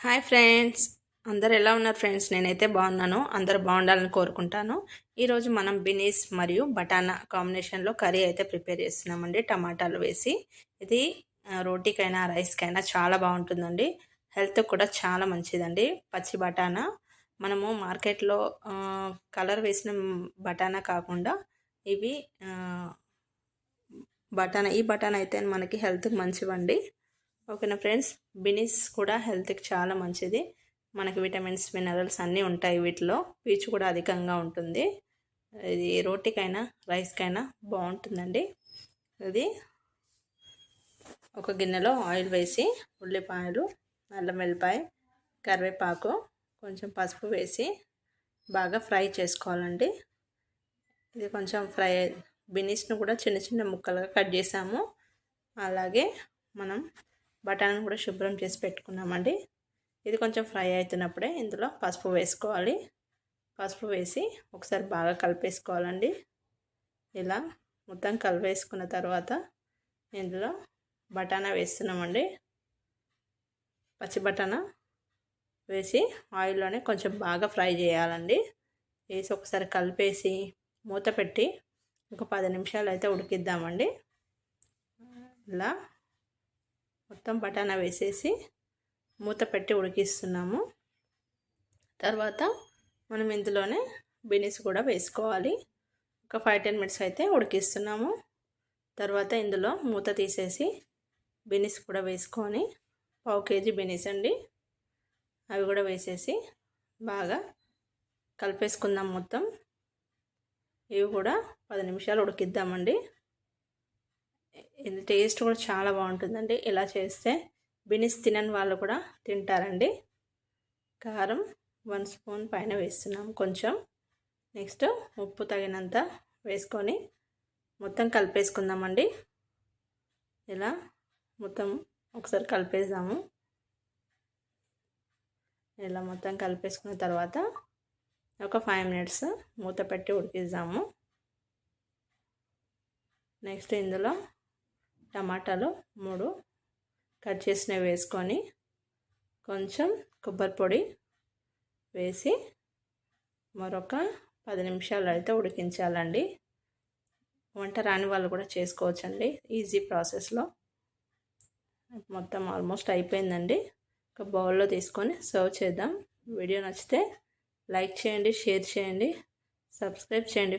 Hi friends, అందరు ఎలా ఉన్నారు ఫ్రెండ్స్? నేనైతే బాగున్నాను. అందరు బాగుండాలని కోరుకుంటాను. ఈరోజు మనం బినీస్ మరియు బటానా కాంబినేషన్లో కర్రీ అయితే ప్రిపేర్ చేస్తున్నామండి, టమాటాలు వేసి. ఇది రోటీకైనా రైస్కైనా చాలా బాగుంటుందండి. హెల్త్ కూడా చాలా మంచిదండి. పచ్చి బటానా మనము మార్కెట్లో కలర్ వేసిన బటానా కాకుండా ఇవి ఈ బటానా అయితే మనకి హెల్త్కి మంచివండి. ఓకేనా ఫ్రెండ్స్? బినీస్ కూడా హెల్త్కి చాలా మంచిది. మనకి విటమిన్స్, మినరల్స్ అన్నీ ఉంటాయి వీటిలో. పీచు కూడా అధికంగా ఉంటుంది. ఇది రోటీకైనా రైస్కైనా బాగుంటుందండి. ఇది ఒక గిన్నెలో ఆయిల్ వేసి ఉల్లిపాయలు, అల్లం వెల్లిపాయ, కరివేపాకు, కొంచెం పసుపు వేసి బాగా ఫ్రై చేసుకోవాలండి. ఇది కొంచెం బినీస్ను కూడా చిన్న చిన్న ముక్కలుగా కట్ చేసాము. అలాగే మనం బఠానీని కూడా శుభ్రం చేసి పెట్టుకున్నామండి. ఇది కొంచెం ఫ్రై అవుతున్నప్పుడే ఇందులో పసుపు వేసుకోవాలి. పసుపు వేసి ఒకసారి బాగా కలిపేసుకోవాలండి. ఇలా మొత్తం కలిపేసుకున్న తర్వాత ఇందులో బఠానా వేస్తున్నామండి. పచ్చి బఠానా వేసి ఆయిల్లోనే కొంచెం బాగా ఫ్రై చేయాలండి. వేసి ఒకసారి కలిపేసి మూత పెట్టి ఒక 10 నిమిషాలు అయితే ఉడికిద్దామండి. ఇలా మొత్తం బఠానా వేసేసి మూత పెట్టి ఉడికిస్తున్నాము. తర్వాత మనం ఇందులోనే బినీస్ కూడా వేసుకోవాలి. ఒక 5-10 మినిట్స్ అయితే ఉడికిస్తున్నాము. తర్వాత ఇందులో మూత తీసేసి బినీస్ కూడా వేసుకొని, 1/2 కేజీ బినీస్ అండి, అవి కూడా వేసేసి బాగా కలిపేసుకుందాం మొత్తం. ఇవి కూడా 10 నిమిషాలు ఉడికిద్దామండి. ఇది టేస్ట్ కూడా చాలా బాగుంటుందండి. ఇలా చేస్తే బినీస్ తినని వాళ్ళు కూడా తింటారండి. కారం 1 స్పూన్ పైన వేస్తున్నాం కొంచెం. నెక్స్ట్ ఉప్పు తగినంత వేసుకొని మొత్తం కలిపేసుకుందామండి. ఇలా మొత్తం ఒకసారి కలిపేద్దాము. ఇలా మొత్తం కలిపేసుకున్న తర్వాత ఒక 5 మినిట్స్ మూత పెట్టి ఉడికిద్దాము. నెక్స్ట్ ఇందులో టమాటాలు 3 కట్ చేసినవి వేసుకొని కొంచెం కొబ్బరి పొడి వేసి మరొక 10 నిమిషాలు అయితే ఉడికించాలండి. వంట రాని వాళ్ళు కూడా చేసుకోవచ్చండి, ఈజీ ప్రాసెస్లో. మొత్తం ఆల్మోస్ట్ అయిపోయిందండి. ఒక బౌల్లో తీసుకొని సర్వ్ చేద్దాం. వీడియో నచ్చితే లైక్ చేయండి, షేర్ చేయండి, సబ్స్క్రైబ్ చేయండి.